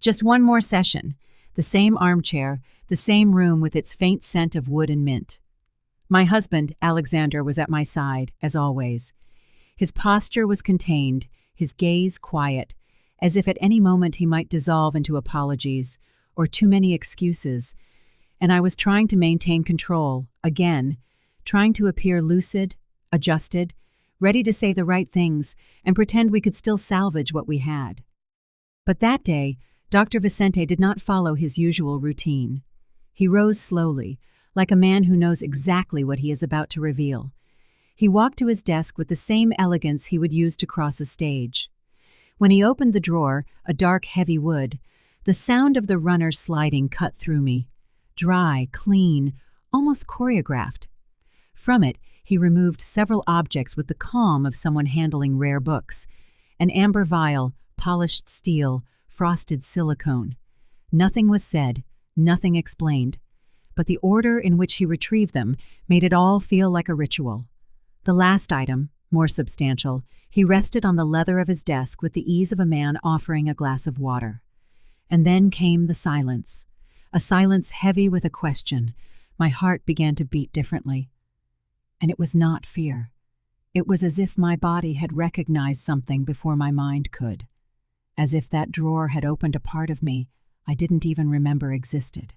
Just one more session. The same armchair, the same room with its faint scent of wood and mint. My husband, Alexandre, was at my side, as always. His posture was contained, his gaze quiet, as if at any moment he might dissolve into apologies, or too many excuses, and I was trying to maintain control, again, trying to appear lucid, adjusted, ready to say the right things, and pretend we could still salvage what we had. But that day, Doctor Vicente did not follow his usual routine. He rose slowly, like a man who knows exactly what he is about to reveal. He walked to his desk with the same elegance he would use to cross a stage. When he opened the drawer, a dark, heavy wood, the sound of the runner sliding cut through me. Dry, clean, almost choreographed. From it, he removed several objects with the calm of someone handling rare books. An amber vial, polished steel, frosted silicone. Nothing was said, nothing explained, but the order in which he retrieved them made it all feel like a ritual. The last item, more substantial, he rested on the leather of his desk with the ease of a man offering a glass of water. And then came the silence, a silence heavy with a question. My heart began to beat differently. And it was not fear. It was as if my body had recognized something before my mind could. As if that drawer had opened a part of me I didn't even remember existed.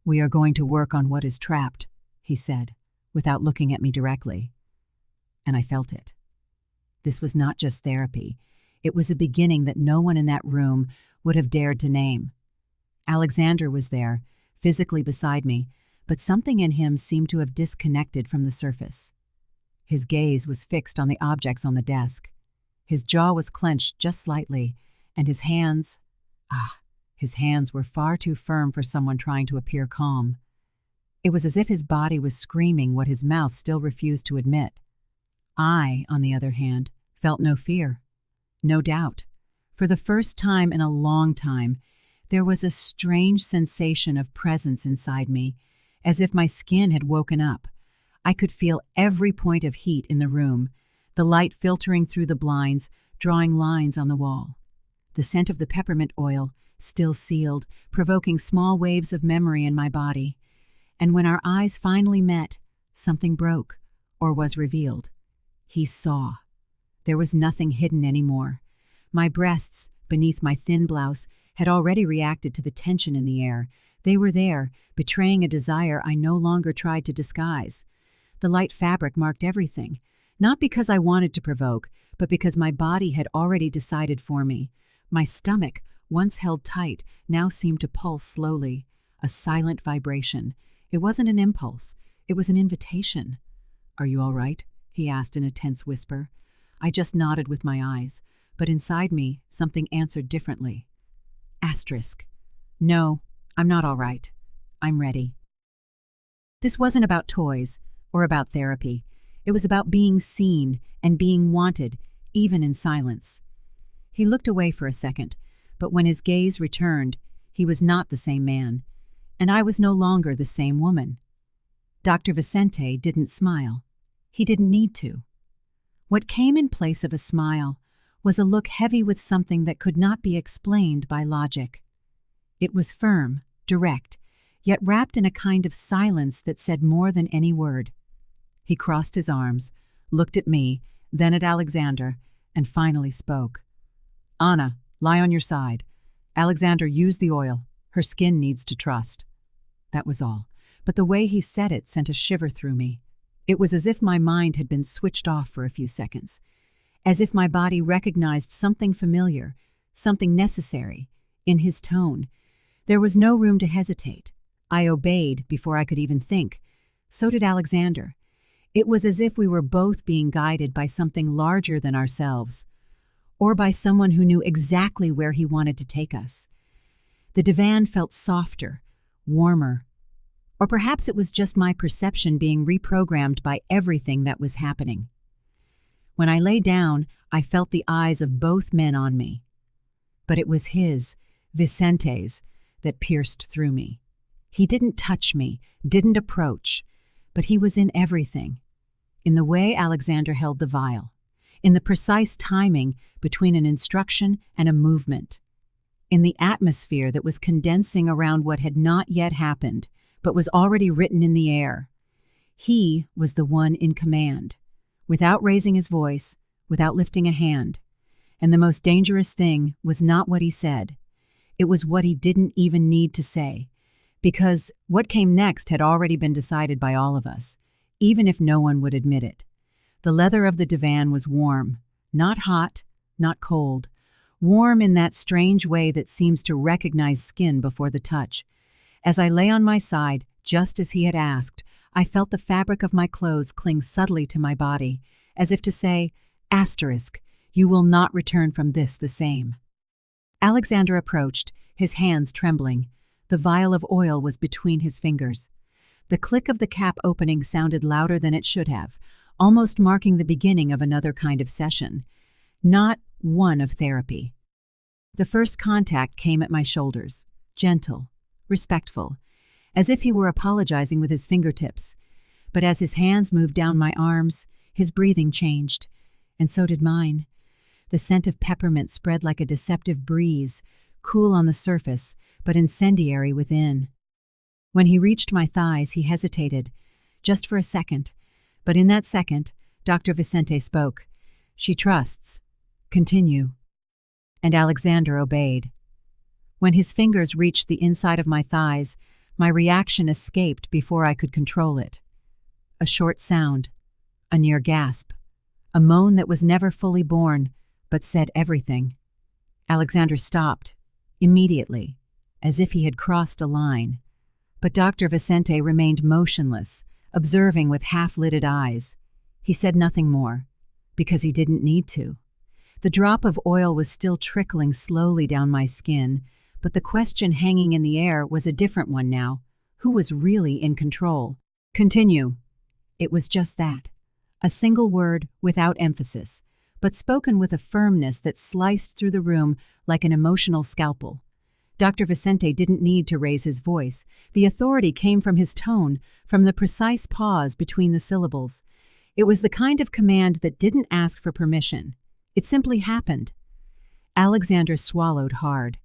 "We are going to work on what is trapped," he said, without looking at me directly. And I felt it. This was not just therapy. It was a beginning that no one in that room would have dared to name. Alexandre was there, physically beside me, but something in him seemed to have disconnected from the surface. His gaze was fixed on the objects on the desk. His jaw was clenched just slightly, and his hands were far too firm for someone trying to appear calm. It was as if his body was screaming what his mouth still refused to admit. I, on the other hand, felt no fear, no doubt. For the first time in a long time, there was a strange sensation of presence inside me, as if my skin had woken up. I could feel every point of heat in the room, the light filtering through the blinds, drawing lines on the wall. The scent of the peppermint oil, still sealed, provoking small waves of memory in my body. And when our eyes finally met, something broke, or was revealed. He saw. There was nothing hidden anymore. My breasts, beneath my thin blouse, had already reacted to the tension in the air. They were there, betraying a desire I no longer tried to disguise. The light fabric marked everything, not because I wanted to provoke, but because my body had already decided for me. My stomach, once held tight, now seemed to pulse slowly, a silent vibration. It wasn't an impulse, it was an invitation. "Are you all right?" he asked in a tense whisper. I just nodded with my eyes, but inside me, something answered differently. Asterisk. No, I'm not all right. I'm ready. This wasn't about toys or about therapy. It was about being seen and being wanted, even in silence. He looked away for a second, but when his gaze returned, he was not the same man, and I was no longer the same woman. Dr. Vicente didn't smile. He didn't need to. What came in place of a smile was a look heavy with something that could not be explained by logic. It was firm, direct, yet wrapped in a kind of silence that said more than any word. He crossed his arms, looked at me, then at Alexandre, and finally spoke. "Anna, lie on your side. Alexandre, use the oil. Her skin needs to trust." That was all, but the way he said it sent a shiver through me. It was as if my mind had been switched off for a few seconds, as if my body recognized something familiar, something necessary, in his tone. There was no room to hesitate. I obeyed before I could even think. So did Alexandre. It was as if we were both being guided by something larger than ourselves, or by someone who knew exactly where he wanted to take us. The divan felt softer, warmer, or perhaps it was just my perception being reprogrammed by everything that was happening. When I lay down, I felt the eyes of both men on me. But it was his, Vicente's, that pierced through me. He didn't touch me, didn't approach, but he was in everything. In the way Alexandre held the vial, in the precise timing between an instruction and a movement, in the atmosphere that was condensing around what had not yet happened, but was already written in the air. He was the one in command, without raising his voice, without lifting a hand. And the most dangerous thing was not what he said. It was what he didn't even need to say, because what came next had already been decided by all of us, even if no one would admit it. The leather of the divan was warm, not hot, not cold, warm in that strange way that seems to recognize skin before the touch. As I lay on my side, just as he had asked, I felt the fabric of my clothes cling subtly to my body, as if to say, asterisk, you will not return from this the same. Alexandre approached, his hands trembling. The vial of oil was between his fingers. The click of the cap opening sounded louder than it should have, almost marking the beginning of another kind of session, not one of therapy. The first contact came at my shoulders, gentle, respectful, as if he were apologizing with his fingertips. But as his hands moved down my arms, his breathing changed, and so did mine. The scent of peppermint spread like a deceptive breeze, cool on the surface, but incendiary within. When he reached my thighs, he hesitated, just for a second. But in that second, Doctor Vicente spoke. She trusts. Continue. And Alexandre obeyed. When his fingers reached the inside of my thighs, my reaction escaped before I could control it. A short sound, a near gasp, a moan that was never fully born, but said everything. Alexandre stopped, immediately, as if he had crossed a line. But Doctor Vicente remained motionless, observing with half-lidded eyes. He said nothing more, because he didn't need to. The drop of oil was still trickling slowly down my skin, but the question hanging in the air was a different one now. Who was really in control? Continue. It was just that. A single word without emphasis, but spoken with a firmness that sliced through the room like an emotional scalpel. Dr. Vicente didn't need to raise his voice. The authority came from his tone, from the precise pause between the syllables. It was the kind of command that didn't ask for permission. It simply happened. Alexandre swallowed hard,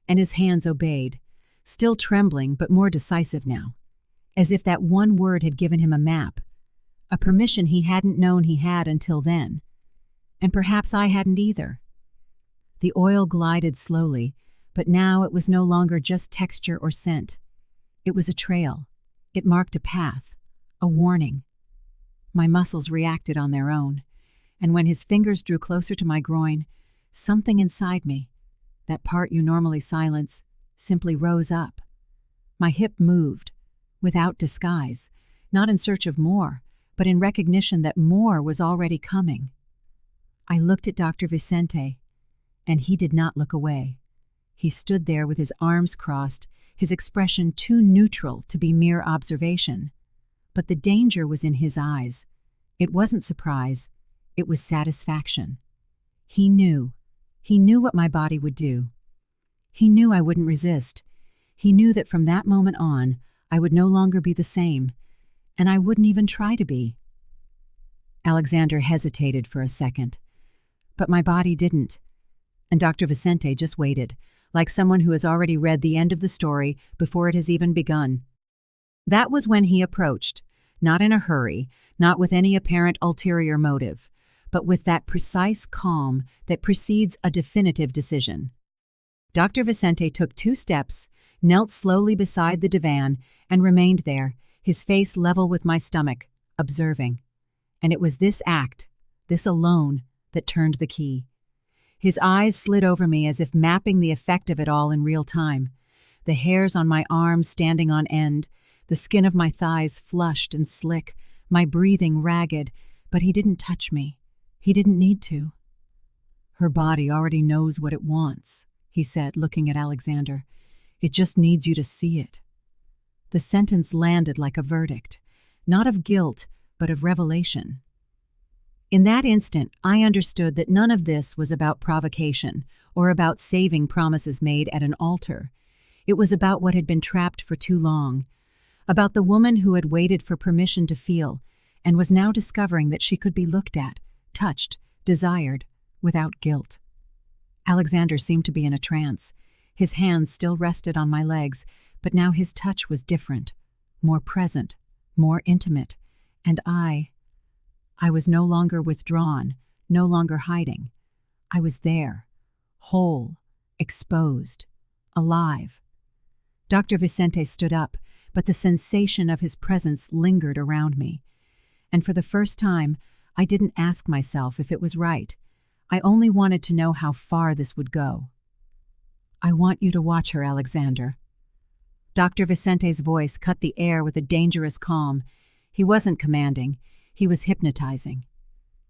and his hands obeyed, still trembling but more decisive now, as if that one word had given him a map, a permission he hadn't known he had until then. And perhaps I hadn't either. The oil glided slowly, but now it was no longer just texture or scent. It was a trail. It marked a path, a warning. My muscles reacted on their own, and when his fingers drew closer to my groin, something inside me, that part you normally silence, simply rose up. My hip moved, without disguise, not in search of more, but in recognition that more was already coming. I looked at Dr. Vicente, and he did not look away. He stood there with his arms crossed, his expression too neutral to be mere observation. But the danger was in his eyes. It wasn't surprise, it was satisfaction. He knew what my body would do. He knew I wouldn't resist. He knew that from that moment on, I would no longer be the same, and I wouldn't even try to be. Alexandre hesitated for a second, but my body didn't, and Dr. Vicente just waited, like someone who has already read the end of the story before it has even begun. That was when he approached, not in a hurry, not with any apparent ulterior motive, but with that precise calm that precedes a definitive decision. Dr. Vicente took 2 steps, knelt slowly beside the divan, and remained there, his face level with my stomach, observing. And it was this act, this alone, that turned the key. His eyes slid over me as if mapping the effect of it all in real time. The hairs on my arms standing on end, the skin of my thighs flushed and slick, my breathing ragged, but he didn't touch me. He didn't need to. Her body already knows what it wants, he said, looking at Alexandre. It just needs you to see it. The sentence landed like a verdict, not of guilt, but of revelation. In that instant, I understood that none of this was about provocation or about saving promises made at an altar. It was about what had been trapped for too long, about the woman who had waited for permission to feel and was now discovering that she could be looked at, touched, desired, without guilt. Alexandre seemed to be in a trance. His hands still rested on my legs, but now his touch was different, more present, more intimate, and I was no longer withdrawn, no longer hiding. I was there, whole, exposed, alive. Dr. Vicente stood up, but the sensation of his presence lingered around me. And for the first time, I didn't ask myself if it was right. I only wanted to know how far this would go. "I want you to watch her, Alexandre." Dr. Vicente's voice cut the air with a dangerous calm. He wasn't commanding, he was hypnotizing.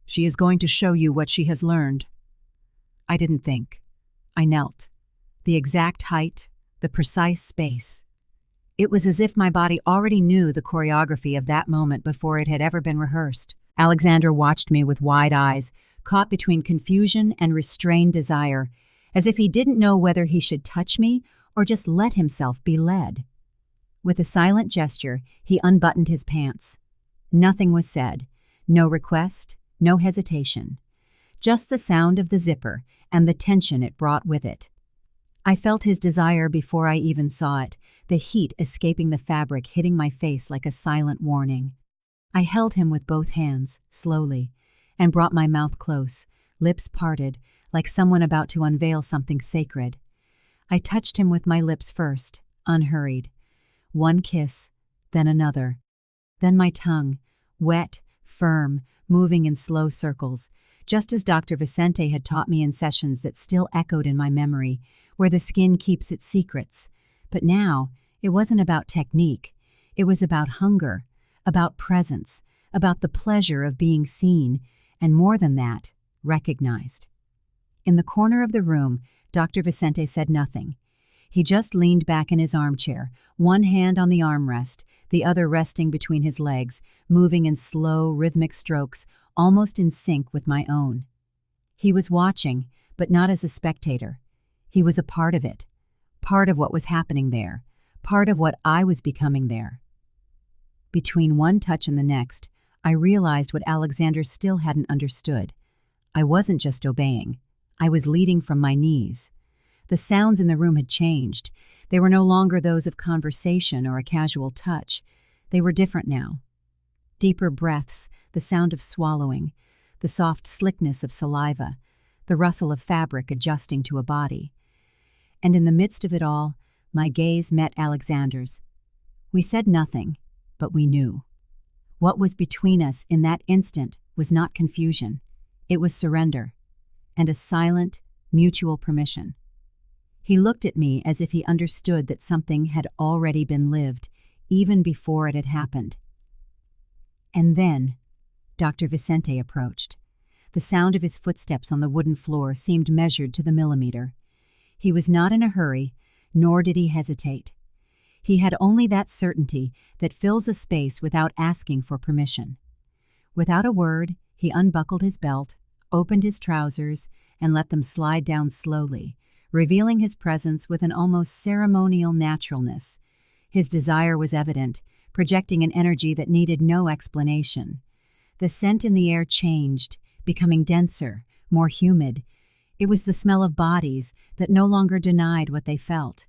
"She is going to show you what she has learned." I didn't think. I knelt. The exact height, the precise space. It was as if my body already knew the choreography of that moment before it had ever been rehearsed. Alexandre watched me with wide eyes, caught between confusion and restrained desire, as if he didn't know whether he should touch me or just let himself be led. With a silent gesture, he unbuttoned his pants. Nothing was said, no request, no hesitation. Just the sound of the zipper and the tension it brought with it. I felt his desire before I even saw it, the heat escaping the fabric hitting my face like a silent warning. I held him with both hands, slowly, and brought my mouth close, lips parted, like someone about to unveil something sacred. I touched him with my lips first, unhurried. One kiss, then another. Then my tongue, wet, firm, moving in slow circles, just as Dr. Vicente had taught me in sessions that still echoed in my memory, where the skin keeps its secrets. But now, it wasn't about technique. It was about hunger, about presence, about the pleasure of being seen, and more than that, recognized. In the corner of the room, Dr. Vicente said nothing. He just leaned back in his armchair, one hand on the armrest, the other resting between his legs, moving in slow, rhythmic strokes, almost in sync with my own. He was watching, but not as a spectator. He was a part of it, part of what was happening there, part of what I was becoming there. Between one touch and the next, I realized what Alexandre still hadn't understood. I wasn't just obeying. I was leading from my knees. The sounds in the room had changed. They were no longer those of conversation or a casual touch. They were different now. Deeper breaths, the sound of swallowing, the soft slickness of saliva, the rustle of fabric adjusting to a body. And in the midst of it all, my gaze met Alexandre's. We said nothing, but we knew. What was between us in that instant was not confusion. It was surrender, and a silent, mutual permission. He looked at me as if he understood that something had already been lived, even before it had happened. And then, Dr. Vicente approached. The sound of his footsteps on the wooden floor seemed measured to the millimeter. He was not in a hurry, nor did he hesitate. He had only that certainty that fills a space without asking for permission. Without a word, he unbuckled his belt, opened his trousers, and let them slide down slowly, revealing his presence with an almost ceremonial naturalness. His desire was evident, projecting an energy that needed no explanation. The scent in the air changed, becoming denser, more humid. It was the smell of bodies that no longer denied what they felt.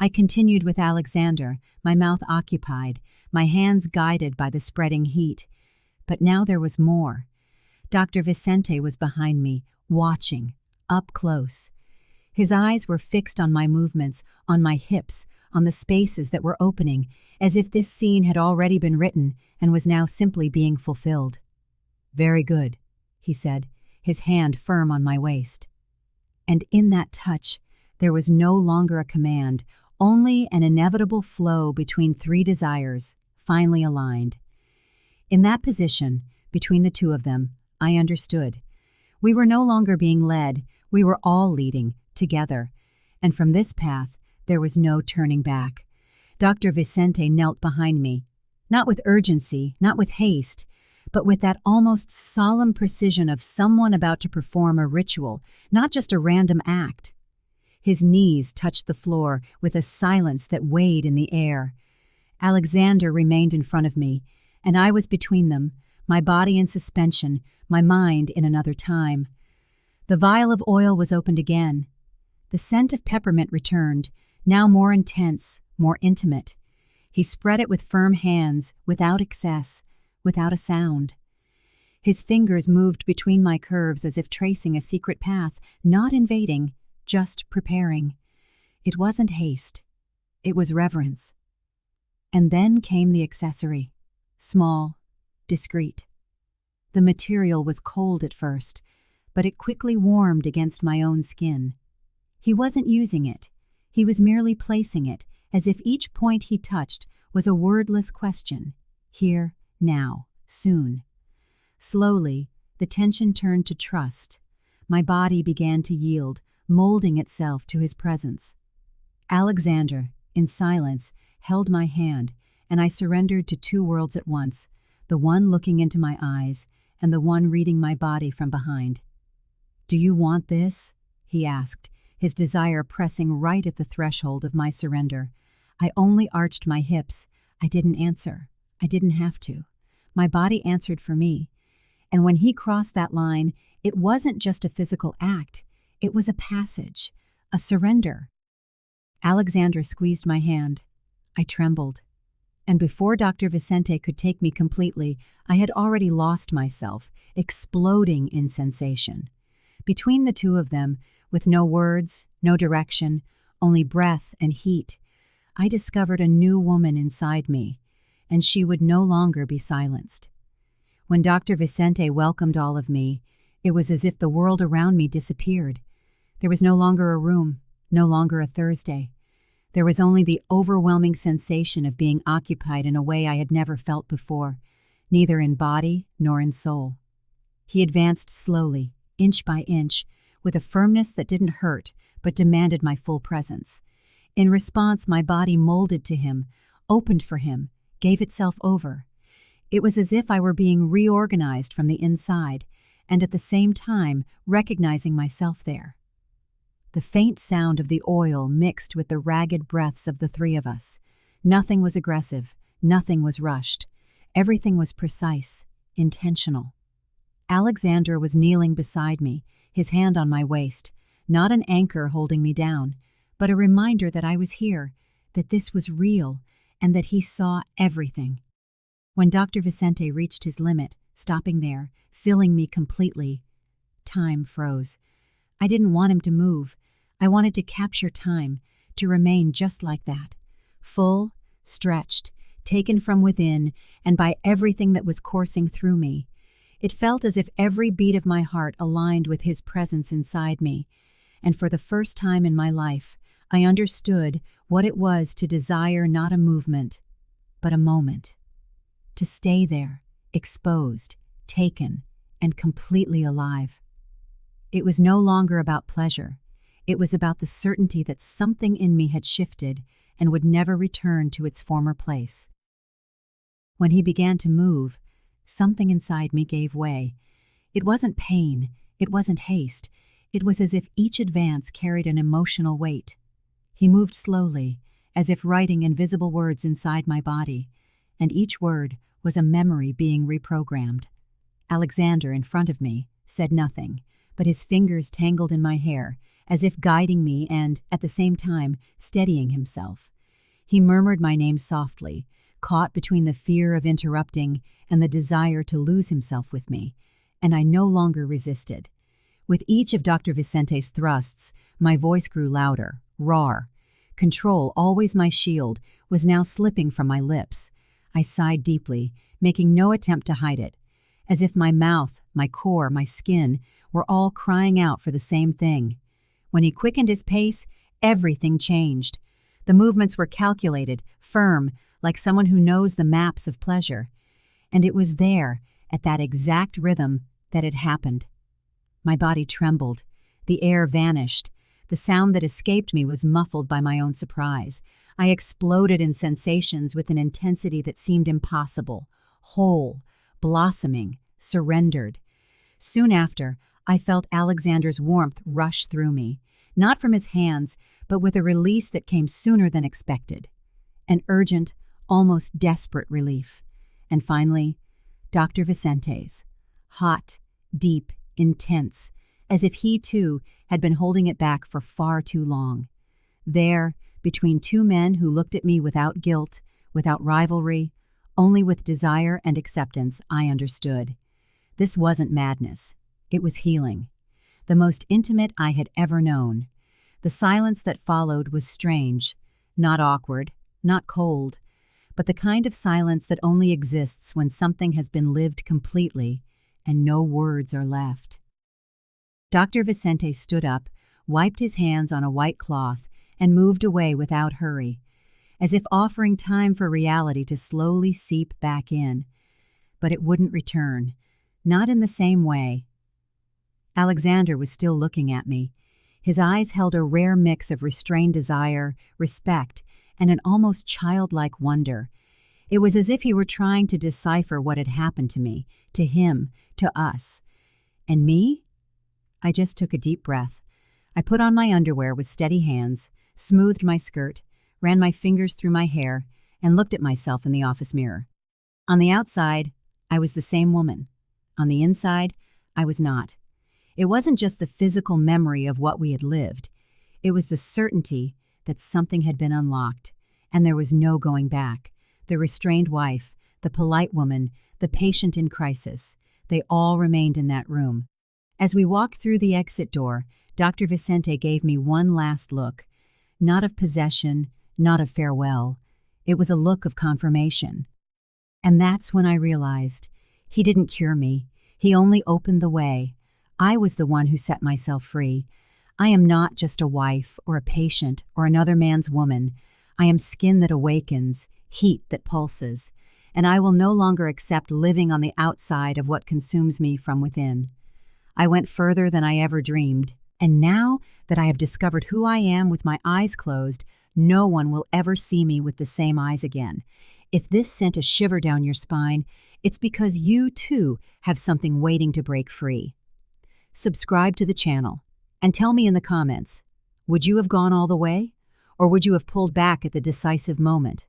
I continued with Alexandre, my mouth occupied, my hands guided by the spreading heat. But now there was more. Dr. Vicente was behind me, watching, up close. His eyes were fixed on my movements, on my hips, on the spaces that were opening, as if this scene had already been written and was now simply being fulfilled. "Very good," he said, his hand firm on my waist. And in that touch, there was no longer a command, only an inevitable flow between three desires, finely aligned. In that position, between the two of them, I understood. We were no longer being led, we were all leading, together. And from this path, there was no turning back. Dr. Vicente knelt behind me, not with urgency, not with haste, but with that almost solemn precision of someone about to perform a ritual, not just a random act. His knees touched the floor with a silence that weighed in the air. Alexandre remained in front of me, and I was between them, my body in suspension, my mind in another time. The vial of oil was opened again. The scent of peppermint returned, now more intense, more intimate. He spread it with firm hands, without excess, without a sound. His fingers moved between my curves as if tracing a secret path, not invading, just preparing. It wasn't haste. It was reverence. And then came the accessory. Small, discreet. The material was cold at first, but it quickly warmed against my own skin. He wasn't using it. He was merely placing it, as if each point he touched was a wordless question. Here, now, soon. Slowly, the tension turned to trust. My body began to yield, molding itself to his presence. Alexandre, in silence, held my hand, and I surrendered to two worlds at once, the one looking into my eyes and the one reading my body from behind. "Do you want this?" he asked, his desire pressing right at the threshold of my surrender. I only arched my hips. I didn't answer. I didn't have to. My body answered for me. And when he crossed that line, it wasn't just a physical act. It was a passage, a surrender. Alexandre squeezed my hand. I trembled. And before Dr. Vicente could take me completely, I had already lost myself, exploding in sensation. Between the two of them, with no words, no direction, only breath and heat, I discovered a new woman inside me, and she would no longer be silenced. When Dr. Vicente welcomed all of me, it was as if the world around me disappeared. There was no longer a room, no longer a Thursday. There was only the overwhelming sensation of being occupied in a way I had never felt before, neither in body nor in soul. He advanced slowly, inch by inch, with a firmness that didn't hurt but demanded my full presence. In response, my body molded to him, opened for him, gave itself over. It was as if I were being reorganized from the inside, and at the same time recognizing myself there. The faint sound of the oil mixed with the ragged breaths of the three of us. Nothing was aggressive, nothing was rushed. Everything was precise, intentional. Alexandre was kneeling beside me, his hand on my waist, not an anchor holding me down, but a reminder that I was here, that this was real, and that he saw everything. When Dr. Vicente reached his limit, stopping there, filling me completely, time froze. I didn't want him to move. I wanted to capture time, to remain just like that, full, stretched, taken from within, and by everything that was coursing through me. It felt as if every beat of my heart aligned with his presence inside me, and for the first time in my life, I understood what it was to desire not a movement, but a moment. To stay there, exposed, taken, and completely alive. It was no longer about pleasure. It was about the certainty that something in me had shifted and would never return to its former place. When he began to move, something inside me gave way. It wasn't pain, it wasn't haste. It was as if each advance carried an emotional weight. He moved slowly, as if writing invisible words inside my body, and each word was a memory being reprogrammed. Alexandre, in front of me, said nothing, but his fingers tangled in my hair, as if guiding me and, at the same time, steadying himself. He murmured my name softly, caught between the fear of interrupting and the desire to lose himself with me, and I no longer resisted. With each of Dr. Vicente's thrusts, my voice grew louder, raw. Control, always my shield, was now slipping from my lips. I sighed deeply, making no attempt to hide it, as if my mouth, my core, my skin were all crying out for the same thing. When he quickened his pace, everything changed. The movements were calculated, firm, like someone who knows the maps of pleasure. And it was there, at that exact rhythm, that it happened. My body trembled. The air vanished. The sound that escaped me was muffled by my own surprise. I exploded in sensations with an intensity that seemed impossible, whole, blossoming, surrendered. Soon after, I felt Alexandre's warmth rush through me, not from his hands, but with a release that came sooner than expected. An urgent, almost desperate relief. And finally, Dr. Vicente's. Hot, deep, intense, as if he, too, had been holding it back for far too long. There, between two men who looked at me without guilt, without rivalry, only with desire and acceptance, I understood. This wasn't madness. It was healing. The most intimate I had ever known. The silence that followed was strange, not awkward, not cold, but the kind of silence that only exists when something has been lived completely and no words are left. Dr. Vicente stood up, wiped his hands on a white cloth, and moved away without hurry, as if offering time for reality to slowly seep back in. But it wouldn't return, not in the same way. Alexandre was still looking at me. His eyes held a rare mix of restrained desire, respect, and an almost childlike wonder. It was as if he were trying to decipher what had happened to me, to him, to us. And me? I just took a deep breath. I put on my underwear with steady hands, smoothed my skirt, ran my fingers through my hair, and looked at myself in the office mirror. On the outside, I was the same woman. On the inside, I was not. It wasn't just the physical memory of what we had lived. It was the certainty that something had been unlocked, and there was no going back. The restrained wife, the polite woman, the patient in crisis, they all remained in that room. As we walked through the exit door, Dr. Vicente gave me one last look. Not of possession, not of farewell. It was a look of confirmation. And that's when I realized he didn't cure me. He only opened the way. I was the one who set myself free. I am not just a wife or a patient or another man's woman. I am skin that awakens, heat that pulses, and I will no longer accept living on the outside of what consumes me from within. I went further than I ever dreamed, and now that I have discovered who I am with my eyes closed, no one will ever see me with the same eyes again. If this sent a shiver down your spine, it's because you, too, have something waiting to break free. Subscribe to the channel, and tell me in the comments, would you have gone all the way? Or would you have pulled back at the decisive moment?